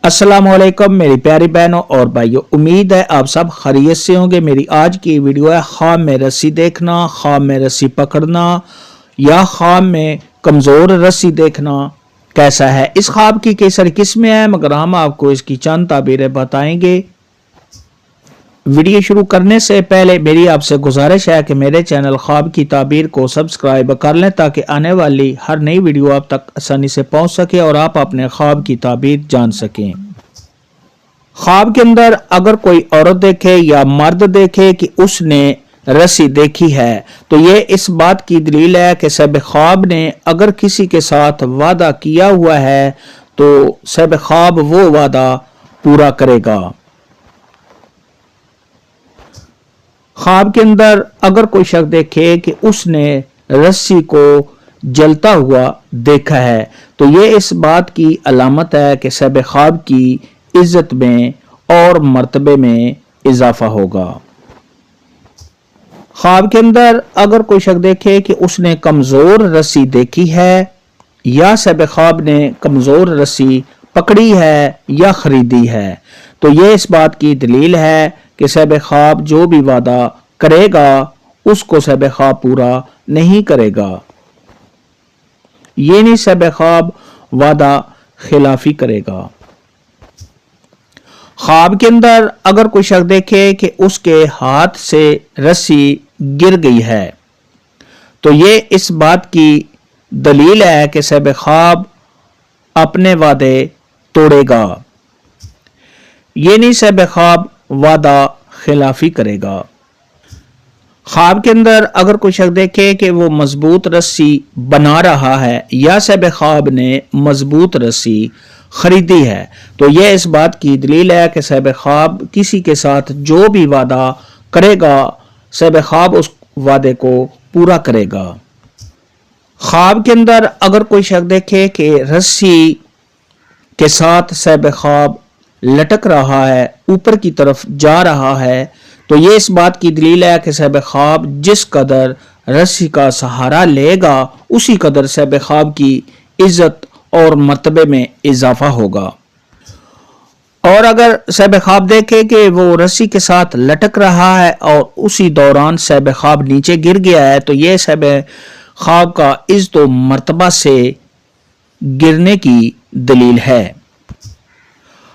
अस्सलाम वालेकुम मेरी प्यारी बहनों और भाइयों, उम्मीद है आप सब खैरियत से होंगे। मेरी आज की वीडियो है ख्वाब में रस्सी देखना, ख्वाब में रस्सी पकड़ना या ख्वाब में कमज़ोर रस्सी देखना कैसा है। इस ख्वाब की कई सारी किस्में हैं, मगर हम आपको इसकी चंद ताबीरें बताएंगे। वीडियो शुरू करने से पहले मेरी आपसे गुजारिश है कि मेरे चैनल ख्वाब की ताबीर को सब्सक्राइब कर लें ताकि आने वाली हर नई वीडियो आप तक आसानी से पहुंच सके और आप अपने ख्वाब की ताबीर जान सकें। ख्वाब के अंदर अगर कोई औरत देखे या मर्द देखे कि उसने रस्सी देखी है तो ये इस बात की दलील है कि साहिब ख्वाब ने अगर किसी के साथ वादा किया हुआ है तो साहिब ख्वाब वो वादा पूरा करेगा। ख्वाब के अंदर अगर कोई शख्स देखे कि उसने रस्सी को जलता हुआ देखा है तो ये इस बात की अलामत है कि साहिब ख्वाब की इज्जत में और मर्तबे में इजाफा होगा। ख्वाब के अंदर अगर कोई शख्स देखे कि उसने कमजोर रस्सी देखी है या साहिब ख्वाब ने कमजोर रस्सी पकड़ी है या खरीदी है तो ये इस बात की दलील है कि साहिब ख्वाब जो भी वादा करेगा उसको साहिब ख्वाब पूरा नहीं करेगा। ये नहीं साहिब ख्वाब वादा खिलाफी करेगा। ख्वाब के अंदर अगर कोई शख्स देखे कि उसके हाथ से रस्सी गिर गई है तो ये इस बात की दलील है कि साहिब ख्वाब अपने वादे तोड़ेगा। ये नहीं साहिब ख्वाब वादा खिलाफी करेगा। ख्वाब के अंदर अगर कोई शख्स देखे कि वो मजबूत रस्सी बना रहा है या साहिब ख्वाब ने मजबूत रस्सी खरीदी है तो यह इस बात की दलील है कि साहिब ख्वाब किसी के साथ जो भी वादा करेगा साहिब ख्वाब उस वादे को पूरा करेगा। ख्वाब के अंदर अगर कोई शख्स देखे कि रस्सी के साथ साहिब ख्वाब लटक रहा है, ऊपर की तरफ जा रहा है तो ये इस बात की दलील है कि साहिब ख्वाब जिस कदर रस्सी का सहारा लेगा उसी कदर साहिब ख्वाब की इज्जत और मर्तबे में इजाफा होगा। और अगर साहिब ख्वाब देखे कि वो रस्सी के साथ लटक रहा है और उसी दौरान साहिब ख्वाब नीचे गिर गया है तो ये साहिब ख्वाब का इज्जत और मर्तबा से गिरने की दलील है।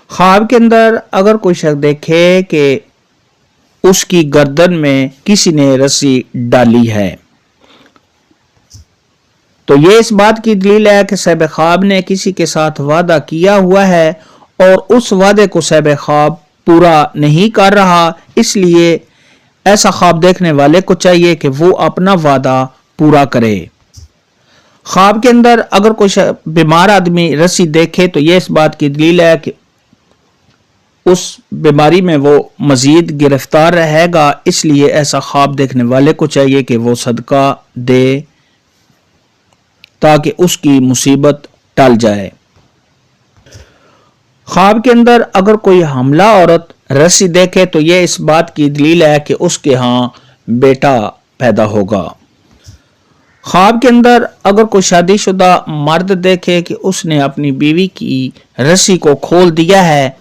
ख्वाब के अंदर अगर कोई शख्स देखे कि उसकी गर्दन में किसी ने रस्सी डाली है तो ये इस बात की दलील है कि साहिब ख्वाब ने किसी के साथ वादा किया हुआ है और उस वादे को साहिब ख्वाब पूरा नहीं कर रहा, इसलिए ऐसा ख्वाब देखने वाले को चाहिए कि वो अपना वादा पूरा करे। ख्वाब के अंदर अगर कोई बीमार आदमी रस्सी देखे तो ये इस बात की दलील है कि उस बीमारी में वो मजीद गिरफ्तार रहेगा, इसलिए ऐसा ख्वाब देखने वाले को चाहिए कि वो सदका दे ताकि उसकी मुसीबत टल जाए। ख्वाब के अंदर अगर कोई हमला औरत रस्सी देखे तो ये इस बात की दलील है कि उसके यहाँ बेटा पैदा होगा। ख्वाब के अंदर अगर कोई शादीशुदा मर्द देखे कि उसने अपनी बीवी की रस्सी को खोल दिया है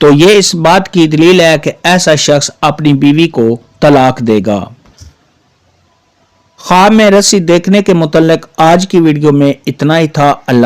तो ये इस बात की दलील है कि ऐसा शख्स अपनी बीवी को तलाक देगा। ख्वाब में रस्सी देखने के मुतल्लिक आज की वीडियो में इतना ही था। अल्लाह।